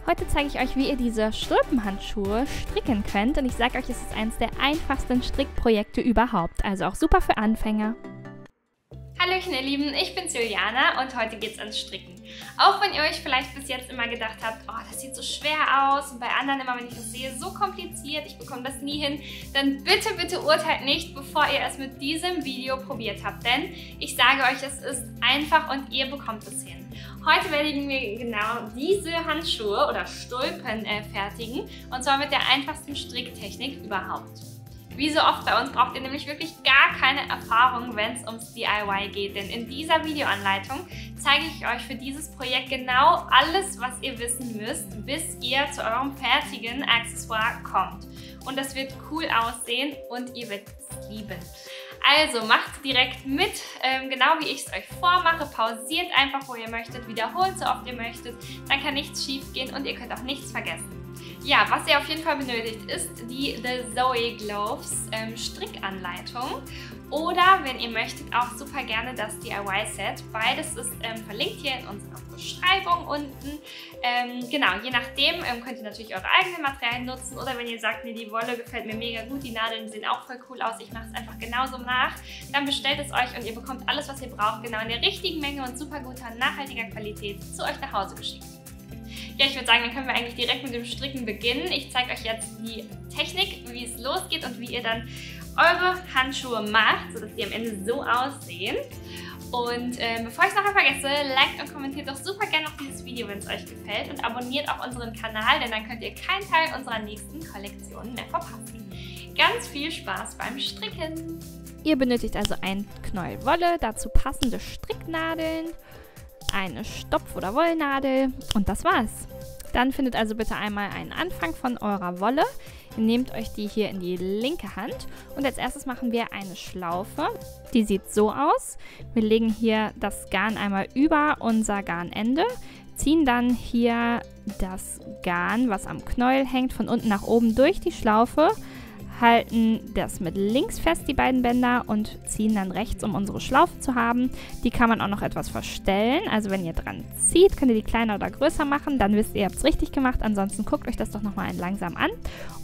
Heute zeige ich euch, wie ihr diese Stulpenhandschuhe stricken könnt und ich sage euch, es ist eines der einfachsten Strickprojekte überhaupt, also auch super für Anfänger. Hallöchen ihr Lieben, ich bin's Juliana und heute geht's ans Stricken. Auch wenn ihr euch vielleicht bis jetzt immer gedacht habt, oh, das sieht so schwer aus und bei anderen immer, wenn ich das sehe, so kompliziert, ich bekomme das nie hin, dann bitte, bitte urteilt nicht, bevor ihr es mit diesem Video probiert habt, denn ich sage euch, es ist einfach und ihr bekommt es hin. Heute werden wir genau diese Handschuhe oder Stulpen fertigen und zwar mit der einfachsten Stricktechnik überhaupt. Wie so oft bei uns braucht ihr nämlich wirklich gar keine Erfahrung, wenn es ums DIY geht, denn in dieser Videoanleitung zeige ich euch für dieses Projekt genau alles, was ihr wissen müsst, bis ihr zu eurem fertigen Accessoire kommt. Und das wird cool aussehen und ihr werdet es lieben. Also macht direkt mit, genau wie ich es euch vormache, pausiert einfach, wo ihr möchtet, wiederholt so oft ihr möchtet, dann kann nichts schief gehen und ihr könnt auch nichts vergessen. Ja, was ihr auf jeden Fall benötigt, ist die The Zoe Gloves Strickanleitung oder, wenn ihr möchtet, auch super gerne das DIY-Set. Beides ist verlinkt hier in unserer Beschreibung unten. Genau, je nachdem könnt ihr natürlich eure eigenen Materialien nutzen oder wenn ihr sagt, mir die Wolle gefällt mir mega gut, die Nadeln sehen auch voll cool aus, ich mache es einfach genauso nach, dann bestellt es euch und ihr bekommt alles, was ihr braucht, genau in der richtigen Menge und super guter, nachhaltiger Qualität zu euch nach Hause geschickt. Ja, ich würde sagen, dann können wir eigentlich direkt mit dem Stricken beginnen. Ich zeige euch jetzt die Technik, wie es losgeht und wie ihr dann eure Handschuhe macht, sodass die am Ende so aussehen. Und bevor ich es nachher vergesse, liked und kommentiert doch super gerne noch dieses Video, wenn es euch gefällt und abonniert auch unseren Kanal, denn dann könnt ihr keinen Teil unserer nächsten Kollektionen mehr verpassen. Ganz viel Spaß beim Stricken! Ihr benötigt also ein Knäuel Wolle, dazu passende Stricknadeln, eine Stopf- oder Wollnadel und das war's. Dann findet also bitte einmal einen Anfang von eurer Wolle. Ihr nehmt euch die hier in die linke Hand und als erstes machen wir eine Schlaufe. Die sieht so aus. Wir legen hier das Garn einmal über unser Garnende, ziehen dann hier das Garn, was am Knäuel hängt, von unten nach oben durch die Schlaufe, halten das mit links fest, die beiden Bänder, und ziehen dann rechts, um unsere Schlaufe zu haben. Die kann man auch noch etwas verstellen. Also wenn ihr dran zieht, könnt ihr die kleiner oder größer machen. Dann wisst ihr, ihr habt es richtig gemacht. Ansonsten guckt euch das doch nochmal langsam an.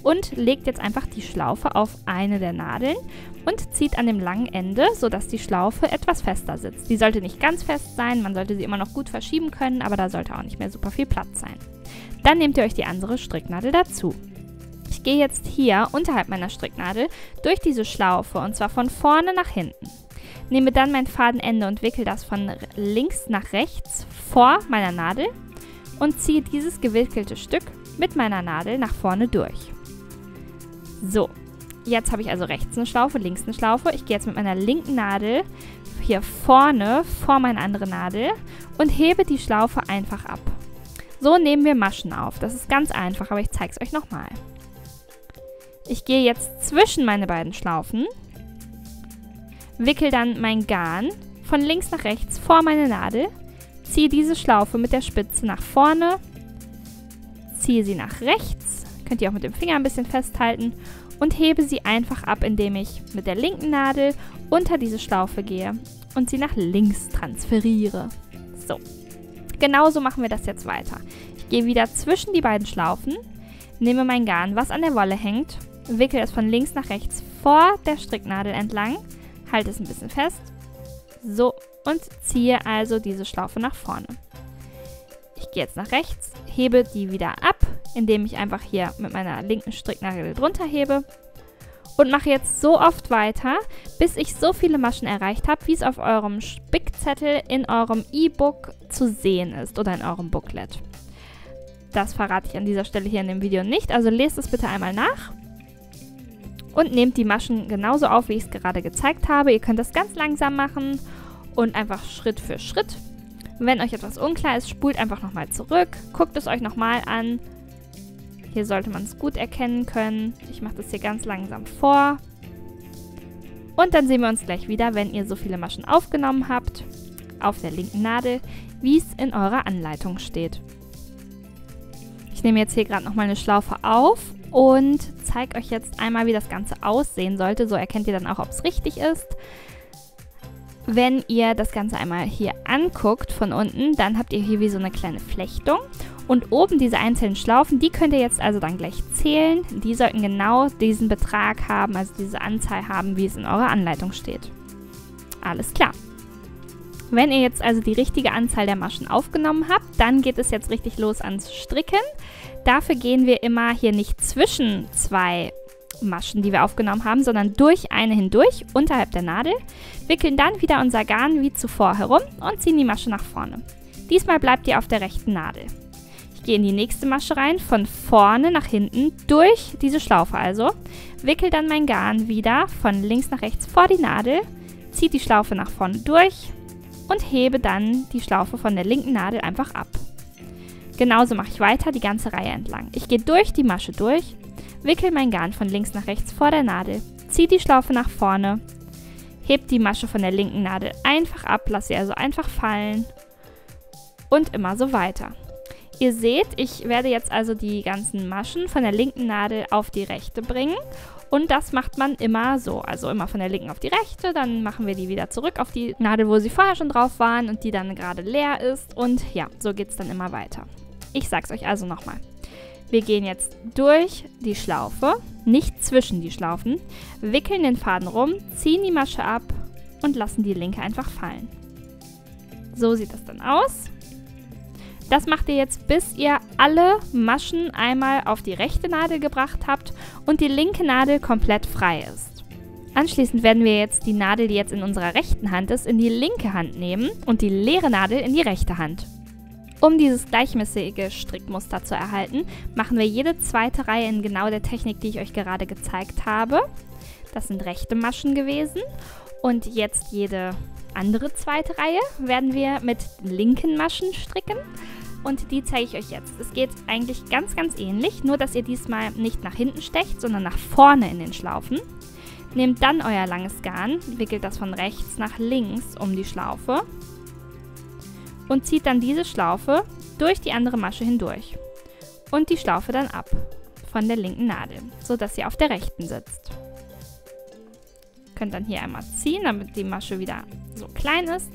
Und legt jetzt einfach die Schlaufe auf eine der Nadeln und zieht an dem langen Ende, sodass die Schlaufe etwas fester sitzt. Die sollte nicht ganz fest sein, man sollte sie immer noch gut verschieben können, aber da sollte auch nicht mehr super viel Platz sein. Dann nehmt ihr euch die andere Stricknadel dazu. Ich gehe jetzt hier unterhalb meiner Stricknadel durch diese Schlaufe und zwar von vorne nach hinten. Nehme dann mein Fadenende und wickel das von links nach rechts vor meiner Nadel und ziehe dieses gewickelte Stück mit meiner Nadel nach vorne durch. So, jetzt habe ich also rechts eine Schlaufe, links eine Schlaufe. Ich gehe jetzt mit meiner linken Nadel hier vorne vor meine andere Nadel und hebe die Schlaufe einfach ab. So nehmen wir Maschen auf. Das ist ganz einfach, aber ich zeige es euch nochmal. Ich gehe jetzt zwischen meine beiden Schlaufen, wickel dann mein Garn von links nach rechts vor meine Nadel, ziehe diese Schlaufe mit der Spitze nach vorne, ziehe sie nach rechts, könnt ihr auch mit dem Finger ein bisschen festhalten und hebe sie einfach ab, indem ich mit der linken Nadel unter diese Schlaufe gehe und sie nach links transferiere. So, genauso machen wir das jetzt weiter. Ich gehe wieder zwischen die beiden Schlaufen, nehme mein Garn, was an der Wolle hängt, wickel es von links nach rechts vor der Stricknadel entlang, halte es ein bisschen fest, so, und ziehe also diese Schlaufe nach vorne. Ich gehe jetzt nach rechts, hebe die wieder ab, indem ich einfach hier mit meiner linken Stricknadel drunter hebe und mache jetzt so oft weiter, bis ich so viele Maschen erreicht habe, wie es auf eurem Spickzettel in eurem E-Book zu sehen ist oder in eurem Booklet. Das verrate ich an dieser Stelle hier in dem Video nicht, also lest es bitte einmal nach. Und nehmt die Maschen genauso auf, wie ich es gerade gezeigt habe. Ihr könnt das ganz langsam machen und einfach Schritt für Schritt. Wenn euch etwas unklar ist, spult einfach nochmal zurück. Guckt es euch nochmal an. Hier sollte man es gut erkennen können. Ich mache das hier ganz langsam vor. Und dann sehen wir uns gleich wieder, wenn ihr so viele Maschen aufgenommen habt, auf der linken Nadel, wie es in eurer Anleitung steht. Ich nehme jetzt hier gerade nochmal eine Schlaufe auf und zeige euch jetzt einmal, wie das Ganze aussehen sollte. So erkennt ihr dann auch, ob es richtig ist. Wenn ihr das Ganze einmal hier anguckt von unten, dann habt ihr hier wie so eine kleine Flechtung Und oben diese einzelnen Schlaufen, die könnt ihr jetzt also dann gleich zählen. Die sollten genau diesen Betrag haben, also diese Anzahl haben, wie es in eurer Anleitung steht. Alles klar. Wenn ihr jetzt also die richtige Anzahl der Maschen aufgenommen habt, dann geht es jetzt richtig los ans Stricken. Dafür gehen wir immer hier nicht zwischen zwei Maschen, die wir aufgenommen haben, sondern durch eine hindurch, unterhalb der Nadel, wickeln dann wieder unser Garn wie zuvor herum und ziehen die Masche nach vorne. Diesmal bleibt ihr auf der rechten Nadel. Ich gehe in die nächste Masche rein, von vorne nach hinten, durch diese Schlaufe also, wickel dann mein Garn wieder von links nach rechts vor die Nadel, ziehe die Schlaufe nach vorne durch und hebe dann die Schlaufe von der linken Nadel einfach ab. Genauso mache ich weiter die ganze Reihe entlang. Ich gehe durch die Masche durch, wickel mein Garn von links nach rechts vor der Nadel, ziehe die Schlaufe nach vorne, heb die Masche von der linken Nadel einfach ab, lasse sie also einfach fallen und immer so weiter. Ihr seht, ich werde jetzt also die ganzen Maschen von der linken Nadel auf die rechte bringen und das macht man immer so, also immer von der linken auf die rechte, dann machen wir die wieder zurück auf die Nadel, wo sie vorher schon drauf waren und die dann gerade leer ist und ja, so geht es dann immer weiter. Ich sag's euch also nochmal. Wir gehen jetzt durch die Schlaufe, nicht zwischen die Schlaufen, wickeln den Faden rum, ziehen die Masche ab und lassen die linke einfach fallen. So sieht das dann aus. Das macht ihr jetzt, bis ihr alle Maschen einmal auf die rechte Nadel gebracht habt und die linke Nadel komplett frei ist. Anschließend werden wir jetzt die Nadel, die jetzt in unserer rechten Hand ist, in die linke Hand nehmen und die leere Nadel in die rechte Hand. Um dieses gleichmäßige Strickmuster zu erhalten, machen wir jede zweite Reihe in genau der Technik, die ich euch gerade gezeigt habe. Das sind rechte Maschen gewesen. Und jetzt jede andere zweite Reihe werden wir mit linken Maschen stricken. Und die zeige ich euch jetzt. Es geht eigentlich ganz, ganz ähnlich, nur dass ihr diesmal nicht nach hinten stecht, sondern nach vorne in den Schlaufen. Nehmt dann euer langes Garn, wickelt das von rechts nach links um die Schlaufe und zieht dann diese Schlaufe durch die andere Masche hindurch und die Schlaufe dann ab von der linken Nadel, sodass sie auf der rechten sitzt. Ihr könnt dann hier einmal ziehen, damit die Masche wieder so klein ist.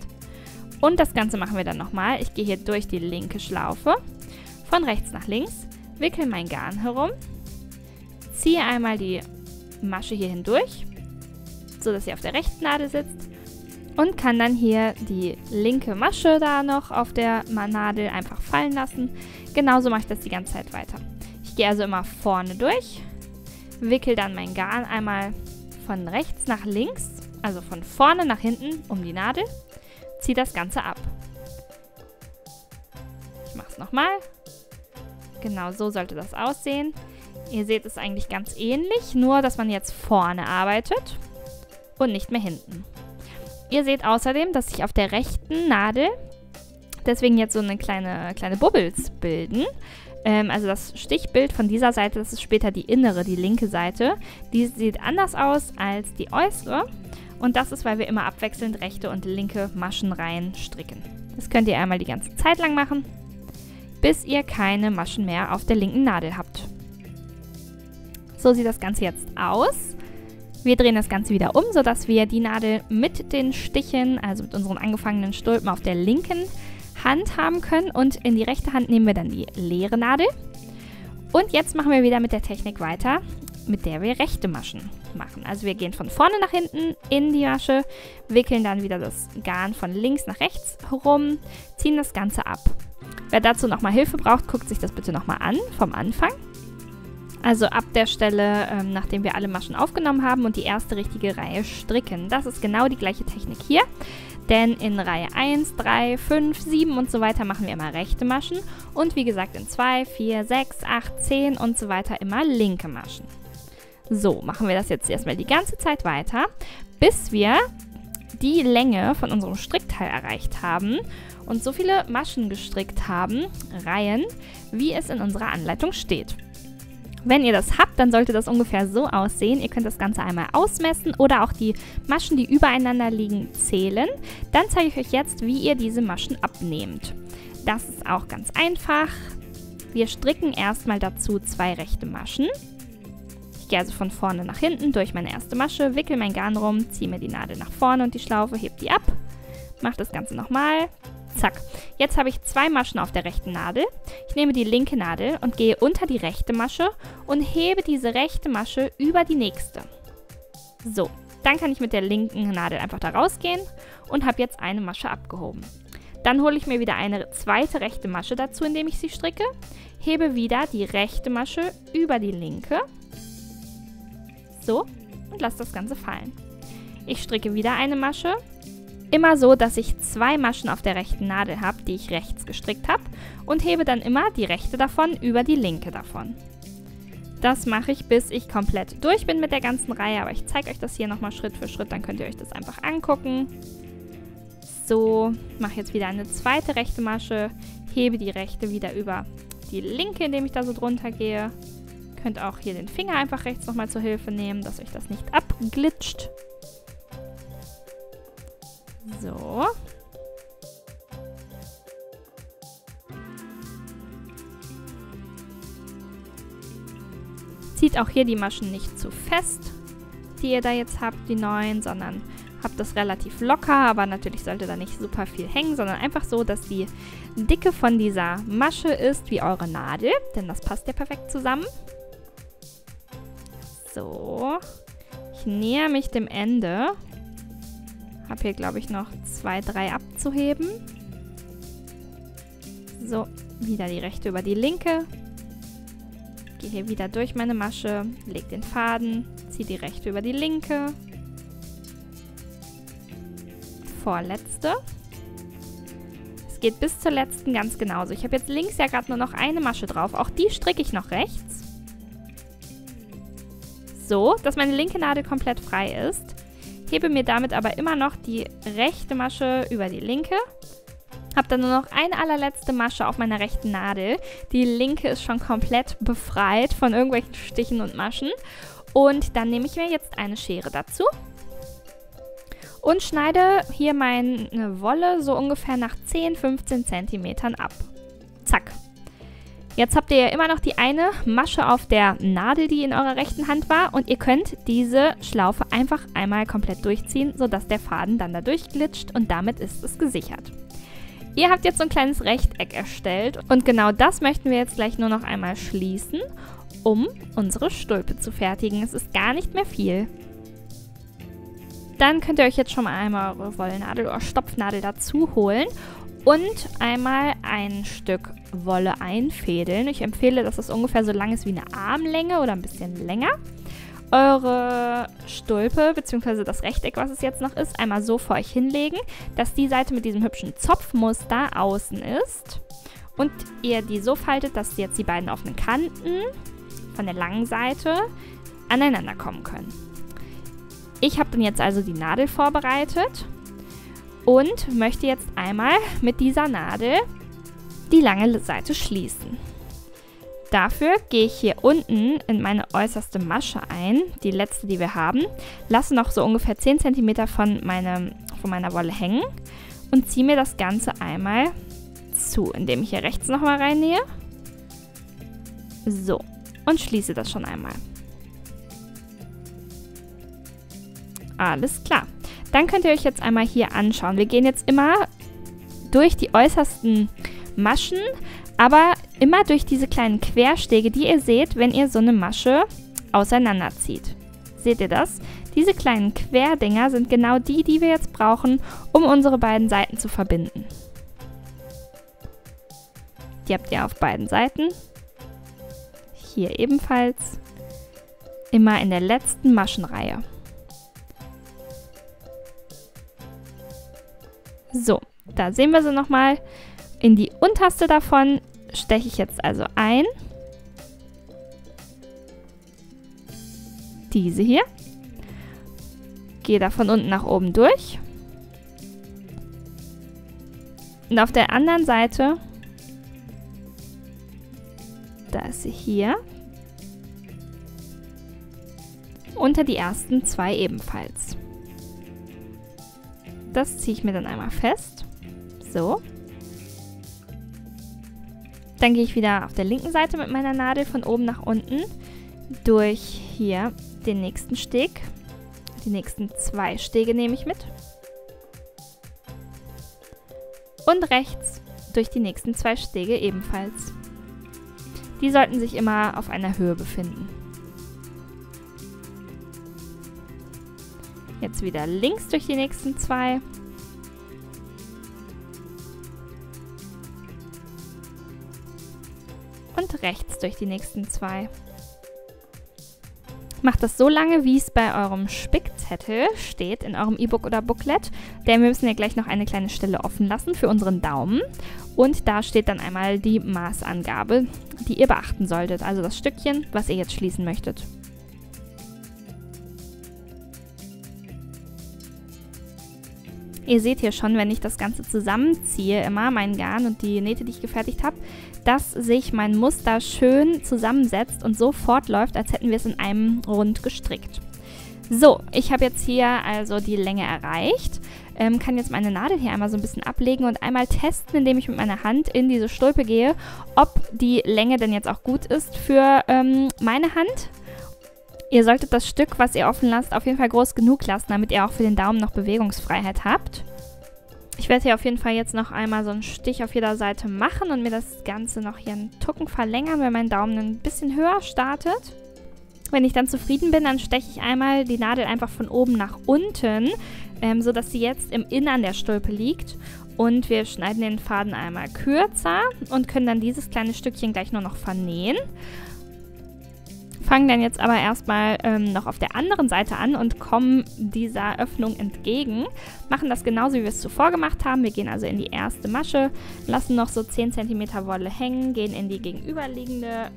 Und das Ganze machen wir dann nochmal. Ich gehe hier durch die linke Schlaufe, von rechts nach links, wickel mein Garn herum, ziehe einmal die Masche hier hindurch, sodass sie auf der rechten Nadel sitzt und kann dann hier die linke Masche da noch auf der Nadel einfach fallen lassen. Genauso mache ich das die ganze Zeit weiter. Ich gehe also immer vorne durch, wickel dann mein Garn einmal von rechts nach links, also von vorne nach hinten um die Nadel, ziehe das Ganze ab. Ich mache es nochmal. Genau so sollte das aussehen. Ihr seht es eigentlich ganz ähnlich, nur dass man jetzt vorne arbeitet und nicht mehr hinten. Ihr seht außerdem, dass sich auf der rechten Nadel deswegen jetzt so eine kleine Bubbles bilden. Also das Stichbild von dieser Seite, das ist später die innere, die linke Seite. Die sieht anders aus als die äußere. Und das ist, weil wir immer abwechselnd rechte und linke Maschenreihen stricken. Das könnt ihr einmal die ganze Zeit lang machen, bis ihr keine Maschen mehr auf der linken Nadel habt. So sieht das Ganze jetzt aus. Wir drehen das Ganze wieder um, sodass wir die Nadel mit den Stichen, also mit unseren angefangenen Stulpen auf der linken Hand haben können. Und in die rechte Hand nehmen wir dann die leere Nadel. Und jetzt machen wir wieder mit der Technik weiter, mit der wir rechte Maschen machen. Also wir gehen von vorne nach hinten in die Masche, wickeln dann wieder das Garn von links nach rechts herum, ziehen das Ganze ab. Wer dazu nochmal Hilfe braucht, guckt sich das bitte nochmal an, vom Anfang. Also ab der Stelle, nachdem wir alle Maschen aufgenommen haben und die erste richtige Reihe stricken. Das ist genau die gleiche Technik hier, denn in Reihe 1, 3, 5, 7 und so weiter machen wir immer rechte Maschen und wie gesagt in 2, 4, 6, 8, 10 und so weiter immer linke Maschen. So, machen wir das jetzt erstmal die ganze Zeit weiter, bis wir die Länge von unserem Strickteil erreicht haben und so viele Maschen gestrickt haben, Reihen, wie es in unserer Anleitung steht. Wenn ihr das habt, dann sollte das ungefähr so aussehen. Ihr könnt das Ganze einmal ausmessen oder auch die Maschen, die übereinander liegen, zählen. Dann zeige ich euch jetzt, wie ihr diese Maschen abnehmt. Das ist auch ganz einfach. Wir stricken erstmal dazu 2 rechte Maschen. Ich gehe also von vorne nach hinten durch meine erste Masche, wickel mein Garn rum, ziehe mir die Nadel nach vorne und die Schlaufe, heb die ab. Mache das Ganze nochmal. Zack. Jetzt habe ich 2 Maschen auf der rechten Nadel. Ich nehme die linke Nadel und gehe unter die rechte Masche und hebe diese rechte Masche über die nächste. So, dann kann ich mit der linken Nadel einfach da rausgehen und habe jetzt eine Masche abgehoben. Dann hole ich mir wieder eine zweite rechte Masche dazu, indem ich sie stricke. Hebe wieder die rechte Masche über die linke. So, und lasse das Ganze fallen. Ich stricke wieder eine Masche. Immer so, dass ich 2 Maschen auf der rechten Nadel habe, die ich rechts gestrickt habe. Und hebe dann immer die rechte davon über die linke davon. Das mache ich, bis ich komplett durch bin mit der ganzen Reihe. Aber ich zeige euch das hier nochmal Schritt für Schritt, dann könnt ihr euch das einfach angucken. So, mache jetzt wieder eine zweite rechte Masche, hebe die rechte wieder über die linke, indem ich da so drunter gehe. Könnt auch hier den Finger einfach rechts nochmal zur Hilfe nehmen, dass euch das nicht abglitscht. So. Zieht auch hier die Maschen nicht zu fest, die ihr da jetzt habt, die neuen, sondern habt das relativ locker, aber natürlich sollte da nicht super viel hängen, sondern einfach so, dass die Dicke von dieser Masche ist wie eure Nadel, denn das passt ja perfekt zusammen. So, ich näher mich dem Ende. Habe hier, glaube ich, noch 2, 3 abzuheben. So, wieder die rechte über die linke. Gehe hier wieder durch meine Masche, lege den Faden, ziehe die rechte über die linke. Vorletzte. Es geht bis zur letzten ganz genauso. Ich habe jetzt links ja gerade nur noch eine Masche drauf. Auch die stricke ich noch rechts. So, dass meine linke Nadel komplett frei ist. Hebe mir damit aber immer noch die rechte Masche über die linke. Habe dann nur noch eine allerletzte Masche auf meiner rechten Nadel. Die linke ist schon komplett befreit von irgendwelchen Stichen und Maschen. Und dann nehme ich mir jetzt eine Schere dazu. Und schneide hier meine Wolle so ungefähr nach 10-15 cm ab. Zack. Jetzt habt ihr ja immer noch die eine Masche auf der Nadel, die in eurer rechten Hand war. Und ihr könnt diese Schlaufe einfach einmal komplett durchziehen, sodass der Faden dann da durchglitscht und damit ist es gesichert. Ihr habt jetzt so ein kleines Rechteck erstellt und genau das möchten wir jetzt gleich nur noch einmal schließen, um unsere Stulpe zu fertigen. Es ist gar nicht mehr viel. Dann könnt ihr euch jetzt schon mal einmal eure Wollnadel oder Stopfnadel dazu holen und einmal ein Stück Wolle einfädeln. Ich empfehle, dass das ungefähr so lang ist wie eine Armlänge oder ein bisschen länger. Eure Stulpe bzw. das Rechteck, was es jetzt noch ist, einmal so vor euch hinlegen, dass die Seite mit diesem hübschen Zopfmuster außen ist und ihr die so faltet, dass jetzt die beiden offenen Kanten von der langen Seite aneinander kommen können. Ich habe dann jetzt also die Nadel vorbereitet und möchte jetzt einmal mit dieser Nadel die lange Seite schließen. Dafür gehe ich hier unten in meine äußerste Masche ein, die letzte, die wir haben, lasse noch so ungefähr 10 cm von meiner Wolle hängen und ziehe mir das Ganze einmal zu, indem ich hier rechts nochmal reinnähe. So, und schließe das schon einmal. Alles klar. Dann könnt ihr euch jetzt einmal hier anschauen. Wir gehen jetzt immer durch die äußersten Maschen, aber immer durch diese kleinen Querstege, die ihr seht, wenn ihr so eine Masche auseinanderzieht. Seht ihr das? Diese kleinen Querdinger sind genau die, die wir jetzt brauchen, um unsere beiden Seiten zu verbinden. Die habt ihr auf beiden Seiten. Hier ebenfalls. Immer in der letzten Maschenreihe. So, da sehen wir sie nochmal. In die unterste davon steche ich jetzt also ein. Diese hier. Gehe da von unten nach oben durch. Und auf der anderen Seite, da ist sie hier. Unter die ersten 2 ebenfalls. Das ziehe ich mir dann einmal fest. So. Dann gehe ich wieder auf der linken Seite mit meiner Nadel von oben nach unten durch hier den nächsten Steg. Die nächsten 2 Stege nehme ich mit. und rechts durch die nächsten 2 Stege ebenfalls. Die sollten sich immer auf einer Höhe befinden. Jetzt wieder links durch die nächsten 2. Und rechts durch die nächsten 2. Macht das so lange, wie es bei eurem Spickzettel steht, in eurem E-Book oder Booklet. Denn wir müssen ja gleich noch eine kleine Stelle offen lassen für unseren Daumen. Und da steht dann einmal die Maßangabe, die ihr beachten solltet. Also das Stückchen, was ihr jetzt schließen möchtet. Ihr seht hier schon, wenn ich das Ganze zusammenziehe, immer mein Garn und die Nähte, die ich gefertigt habe, dass sich mein Muster schön zusammensetzt und so fortläuft, als hätten wir es in einem Rund gestrickt. So, ich habe jetzt hier also die Länge erreicht, kann jetzt meine Nadel hier einmal so ein bisschen ablegen und einmal testen, indem ich mit meiner Hand in diese Stulpe gehe, ob die Länge denn jetzt auch gut ist für meine Hand. Ihr solltet das Stück, was ihr offen lasst, auf jeden Fall groß genug lassen, damit ihr auch für den Daumen noch Bewegungsfreiheit habt. Ich werde hier auf jeden Fall jetzt noch einmal so einen Stich auf jeder Seite machen und mir das Ganze noch hier einen Tucken verlängern, wenn mein Daumen ein bisschen höher startet. Wenn ich dann zufrieden bin, dann steche ich einmal die Nadel einfach von oben nach unten, sodass sie jetzt im Innern der Stulpe liegt. Und wir schneiden den Faden einmal kürzer und können dann dieses kleine Stückchen gleich nur noch vernähen. Fangen dann jetzt aber erstmal noch auf der anderen Seite an und kommen dieser Öffnung entgegen. Machen das genauso, wie wir es zuvor gemacht haben. Wir gehen also in die erste Masche, lassen noch so 10 cm Wolle hängen, gehen in die gegenüberliegende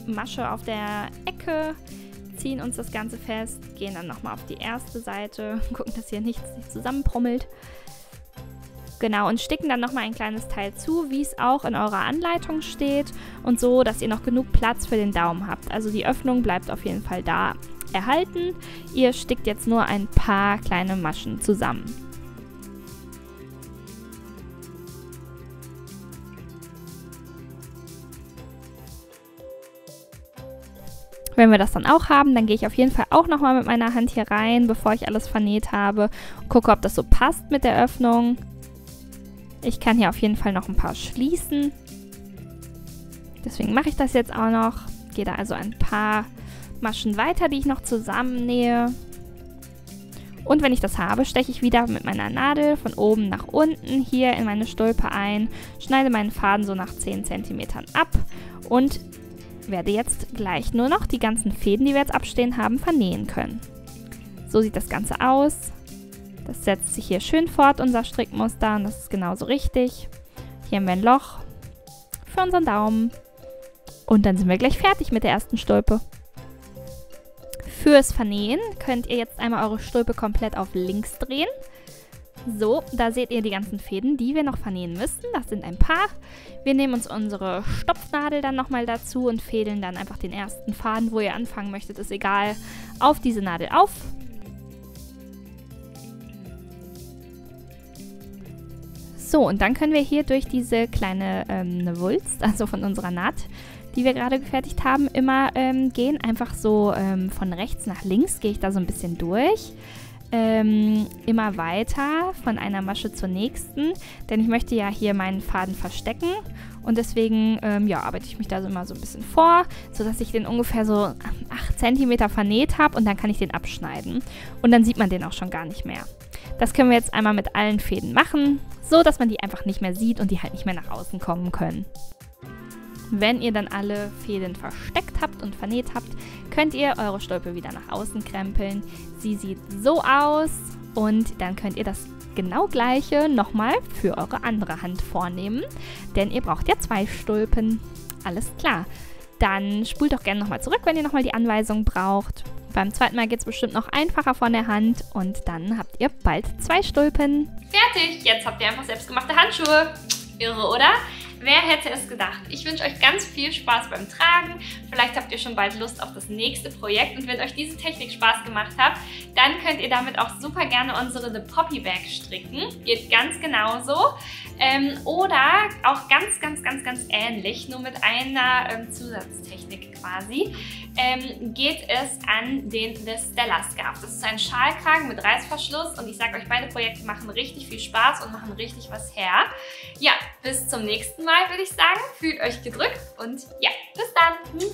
Masche auf der Ecke, ziehen uns das Ganze fest, gehen dann nochmal auf die erste Seite, gucken, dass hier nichts sich zusammenprommelt. Genau, und sticken dann nochmal ein kleines Teil zu, wie es auch in eurer Anleitung steht und so, dass ihr noch genug Platz für den Daumen habt. Also die Öffnung bleibt auf jeden Fall da erhalten. Ihr stickt jetzt nur ein paar kleine Maschen zusammen. Wenn wir das dann auch haben, dann gehe ich auf jeden Fall auch nochmal mit meiner Hand hier rein, bevor ich alles vernäht habe. Und gucke, ob das so passt mit der Öffnung. Ich kann hier auf jeden Fall noch ein paar schließen. Deswegen mache ich das jetzt auch noch. Gehe da also ein paar Maschen weiter, die ich noch zusammennähe. Und wenn ich das habe, steche ich wieder mit meiner Nadel von oben nach unten hier in meine Stulpe ein, schneide meinen Faden so nach 10 cm ab und werde jetzt gleich nur noch die ganzen Fäden, die wir jetzt abstehen haben, vernähen können. So sieht das Ganze aus. Das setzt sich hier schön fort, unser Strickmuster, und das ist genauso richtig. Hier haben wir ein Loch für unseren Daumen. Und dann sind wir gleich fertig mit der ersten Stulpe. Fürs Vernähen könnt ihr jetzt einmal eure Stulpe komplett auf links drehen. So, da seht ihr die ganzen Fäden, die wir noch vernähen müssen. Das sind ein paar. Wir nehmen uns unsere Stopfnadel dann nochmal dazu und fädeln dann einfach den ersten Faden, wo ihr anfangen möchtet, ist egal, auf diese Nadel auf. So, und dann können wir hier durch diese kleine Wulst, also von unserer Naht, die wir gerade gefertigt haben, immer gehen. Einfach so von rechts nach links gehe ich da so ein bisschen durch. Immer weiter von einer Masche zur nächsten, denn ich möchte ja hier meinen Faden verstecken und deswegen arbeite ich mich da so immer so ein bisschen vor, sodass ich den ungefähr so 8 cm vernäht habe und dann kann ich den abschneiden und dann sieht man den auch schon gar nicht mehr. Das können wir jetzt einmal mit allen Fäden machen, so dass man die einfach nicht mehr sieht und die halt nicht mehr nach außen kommen können. Wenn ihr dann alle Fäden versteckt habt und vernäht habt, könnt ihr eure Stulpe wieder nach außen krempeln. Sie sieht so aus und dann könnt ihr das genau gleiche nochmal für eure andere Hand vornehmen, denn ihr braucht ja 2 Stulpen. Alles klar. Dann spult doch gerne nochmal zurück, wenn ihr nochmal die Anweisung braucht. Beim zweiten Mal geht es bestimmt noch einfacher von der Hand und dann habt ihr bald 2 Stulpen. Fertig! Jetzt habt ihr einfach selbstgemachte Handschuhe. Irre, oder? Wer hätte es gedacht? Ich wünsche euch ganz viel Spaß beim Tragen. Vielleicht habt ihr schon bald Lust auf das nächste Projekt. Und wenn euch diese Technik Spaß gemacht hat, dann könnt ihr damit auch super gerne unsere The Poppy Bag stricken. Geht ganz genauso. Oder auch ganz ähnlich, nur mit einer Zusatztechnik quasi, geht es an den The Stella Scarf. Das ist ein Schalkragen mit Reißverschluss und ich sage euch, beide Projekte machen richtig viel Spaß und machen richtig was her. Ja, bis zum nächsten Mal würde ich sagen. Fühlt euch gedrückt und ja, bis dann!